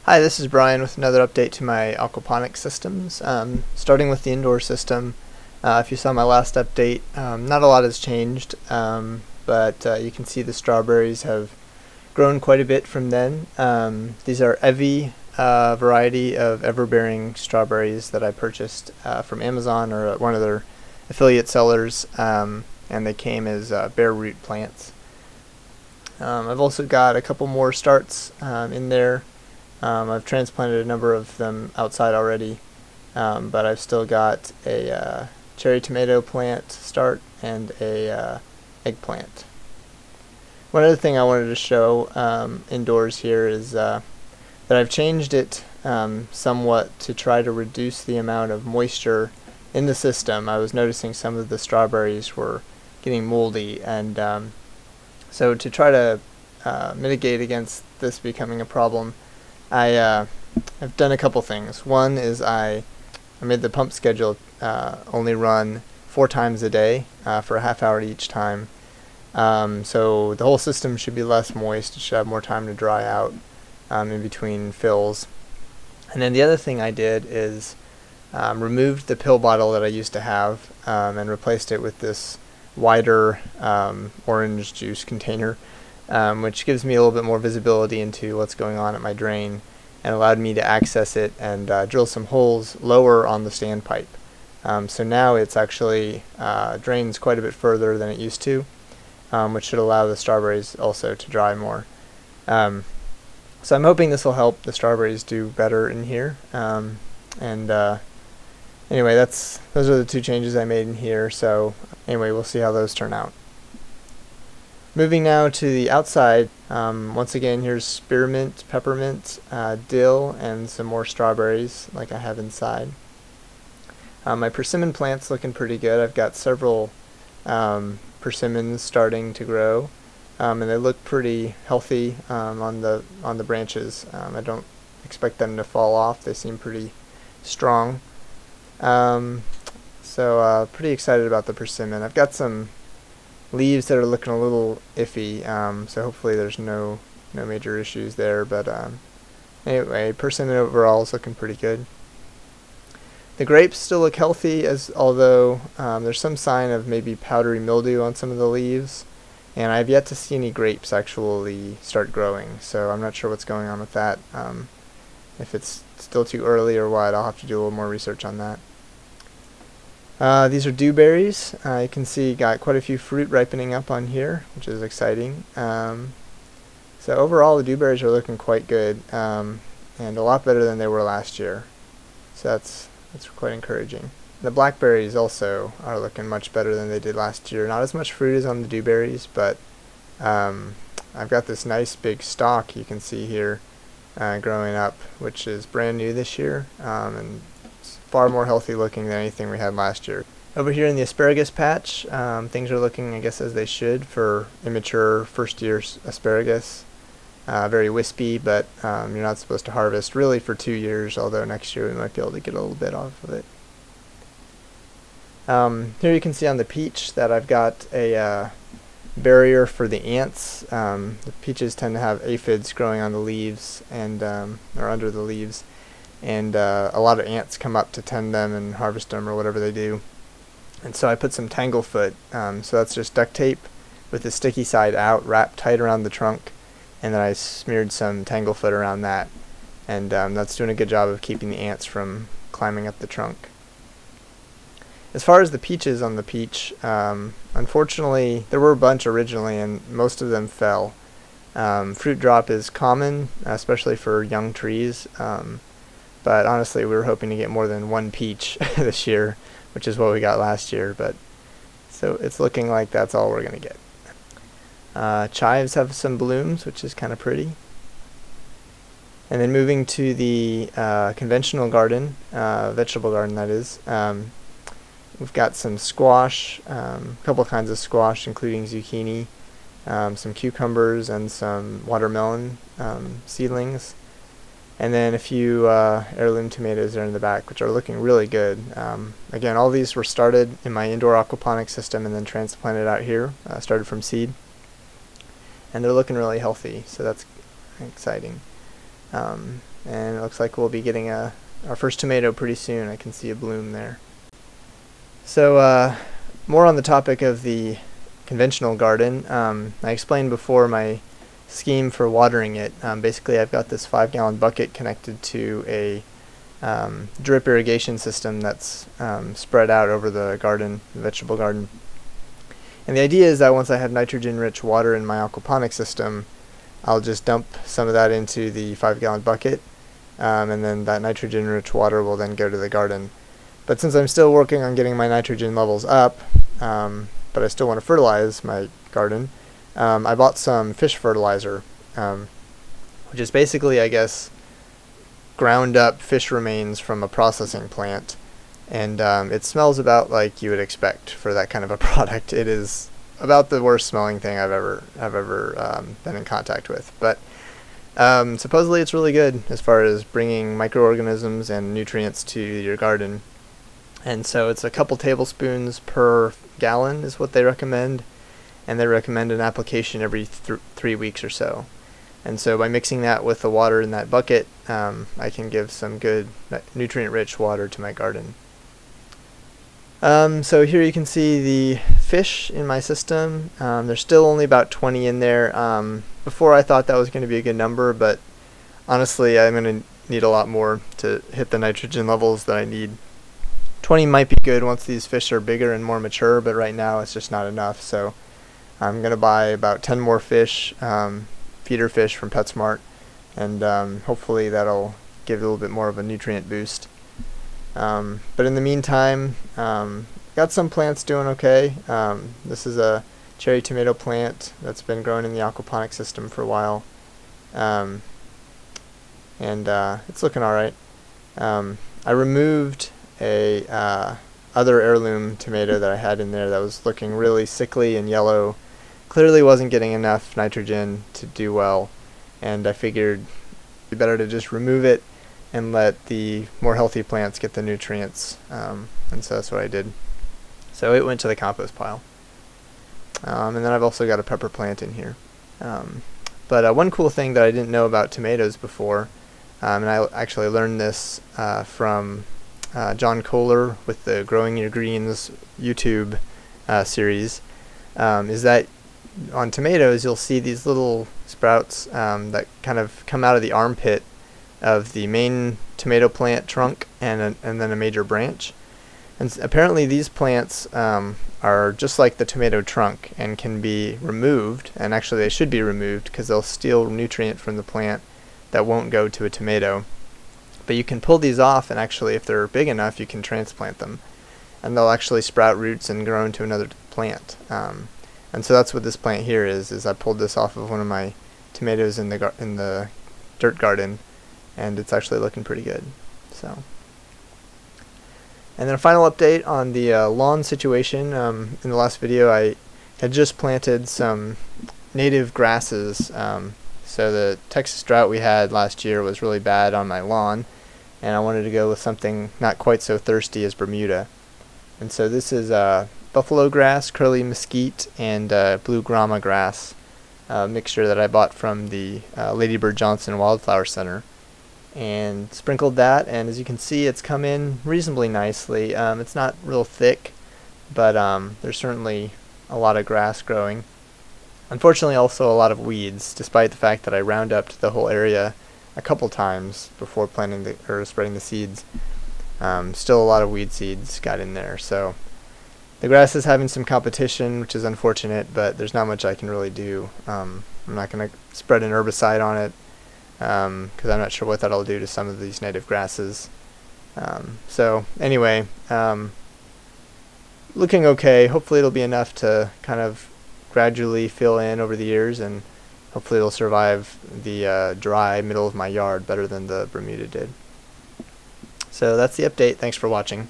Hi, this is Brian with another update to my aquaponics systems. Starting with the indoor system, if you saw my last update, not a lot has changed, but you can see the strawberries have grown quite a bit from then. These are Evie variety of ever-bearing strawberries that I purchased from Amazon or one of their affiliate sellers, and they came as bare root plants. I've also got a couple more starts in there. I've transplanted a number of them outside already, but I've still got a cherry tomato plant start and a eggplant. One other thing I wanted to show indoors here is that I've changed it somewhat to try to reduce the amount of moisture in the system. I was noticing some of the strawberries were getting moldy, and so to try to mitigate against this becoming a problem, I've done a couple things. One is I made the pump schedule only run 4 times a day for a half hour each time. So the whole system should be less moist. It should have more time to dry out in between fills. And then the other thing I did is removed the pill bottle that I used to have and replaced it with this wider orange juice container, which gives me a little bit more visibility into what's going on at my drain and allowed me to access it and drill some holes lower on the standpipe. So now it's actually drains quite a bit further than it used to, which should allow the strawberries also to dry more. So I'm hoping this will help the strawberries do better in here. Anyway, those are the 2 changes I made in here. So anyway, we'll see how those turn out. Moving now to the outside, once again here's spearmint, peppermint, dill, and some more strawberries like I have inside. My persimmon plant's looking pretty good. I've got several persimmons starting to grow, and they look pretty healthy on the branches. I don't expect them to fall off. They seem pretty strong. So pretty excited about the persimmon. I've got some leaves that are looking a little iffy, so hopefully there's no major issues there, but anyway, persimmon overall is looking pretty good. The grapes still look healthy, although there's some sign of maybe powdery mildew on some of the leaves, and I've yet to see any grapes actually start growing, so I'm not sure what's going on with that. If it's still too early or what, I'll have to do a little more research on that. These are dewberries. You can see got quite a few fruit ripening up on here, which is exciting. So overall the dewberries are looking quite good, and a lot better than they were last year. So that's quite encouraging. The blackberries also are looking much better than they did last year. Not as much fruit as on the dewberries, but I've got this nice big stalk you can see here growing up, which is brand new this year, and far more healthy looking than anything we had last year. Over here in the asparagus patch, things are looking, I guess, as they should for immature first-year asparagus. Very wispy, but you're not supposed to harvest really for 2 years, although next year we might be able to get a little bit off of it. Here you can see on the peach that I've got a barrier for the ants. The peaches tend to have aphids growing on the leaves and or under the leaves, and a lot of ants come up to tend them and harvest them or whatever they do. And so I put some tanglefoot, so that's just duct tape with the sticky side out, wrapped tight around the trunk, and then I smeared some tanglefoot around that, and that's doing a good job of keeping the ants from climbing up the trunk. As far as the peaches on the peach, unfortunately there were a bunch originally and most of them fell. Fruit drop is common, especially for young trees, but honestly we were hoping to get more than 1 peach this year, which is what we got last year, but so it's looking like that's all we're going to get. Chives have some blooms, which is kind of pretty. And then moving to the conventional garden, vegetable garden that is, we've got some squash, a couple kinds of squash including zucchini, some cucumbers, and some watermelon seedlings. And then a few heirloom tomatoes there in the back, which are looking really good. Again, all these were started in my indoor aquaponics system and then transplanted out here, started from seed. And they're looking really healthy, so that's exciting. and it looks like we'll be getting our first tomato pretty soon. I can see a bloom there. So more on the topic of the conventional garden. I explained before my scheme for watering it. Basically, I've got this 5-gallon bucket connected to a drip irrigation system that's spread out over the garden, the vegetable garden. And the idea is that once I have nitrogen-rich water in my aquaponics system, I'll just dump some of that into the 5-gallon bucket, and then that nitrogen-rich water will then go to the garden. But since I'm still working on getting my nitrogen levels up, but I still want to fertilize my garden, I bought some fish fertilizer, which is basically, I guess, ground up fish remains from a processing plant. And it smells about like you would expect for that kind of a product. It is about the worst smelling thing I've ever been in contact with. But supposedly it's really good as far as bringing microorganisms and nutrients to your garden. And so it's a couple tablespoons per gallon is what they recommend. And they recommend an application every 3 weeks or so. And so by mixing that with the water in that bucket, I can give some good nutrient-rich water to my garden. So here you can see the fish in my system. There's still only about 20 in there. Before I thought that was going to be a good number, but honestly I'm going to need a lot more to hit the nitrogen levels that I need. 20 might be good once these fish are bigger and more mature, but right now it's just not enough. So I'm going to buy about 10 more fish, feeder fish from PetSmart, and hopefully that'll give it a little bit more of a nutrient boost. But in the meantime, got some plants doing okay. This is a cherry tomato plant that's been growing in the aquaponics system for a while, and it's looking alright. I removed a other heirloom tomato that I had in there that was looking really sickly and yellow. Clearly wasn't getting enough nitrogen to do well, and I figured it'd be better to just remove it and let the more healthy plants get the nutrients, and so that's what I did. So it went to the compost pile. And then I've also got a pepper plant in here. But one cool thing that I didn't know about tomatoes before, and I actually learned this from John Kohler with the Growing Your Greens YouTube series, is that on tomatoes you'll see these little sprouts that kind of come out of the armpit of the main tomato plant trunk and then a major branch. And apparently these plants are just like the tomato trunk and can be removed, and actually they should be removed because they'll steal nutrient from the plant that won't go to a tomato. But you can pull these off, and actually if they're big enough you can transplant them, and they'll actually sprout roots and grow into another plant. And so that's what this plant here is I pulled this off of one of my tomatoes in the dirt garden, and it's actually looking pretty good. So, and then a final update on the lawn situation. In the last video I had just planted some native grasses. So the Texas drought we had last year was really bad on my lawn, and I wanted to go with something not quite so thirsty as Bermuda. And so this is buffalo grass, curly mesquite, and blue grama grass mixture that I bought from the Lady Bird Johnson Wildflower Center, and sprinkled that, and as you can see it's come in reasonably nicely. It's not real thick, but there's certainly a lot of grass growing. Unfortunately also a lot of weeds, despite the fact that I round up the whole area a couple times before planting or spreading the seeds. Still a lot of weed seeds got in there, so the grass is having some competition, which is unfortunate, but there's not much I can really do. I'm not going to spread an herbicide on it because I'm not sure what that'll do to some of these native grasses. So anyway, looking okay. Hopefully it'll be enough to kind of gradually fill in over the years, and hopefully it'll survive the dry middle of my yard better than the Bermuda did. So that's the update. Thanks for watching.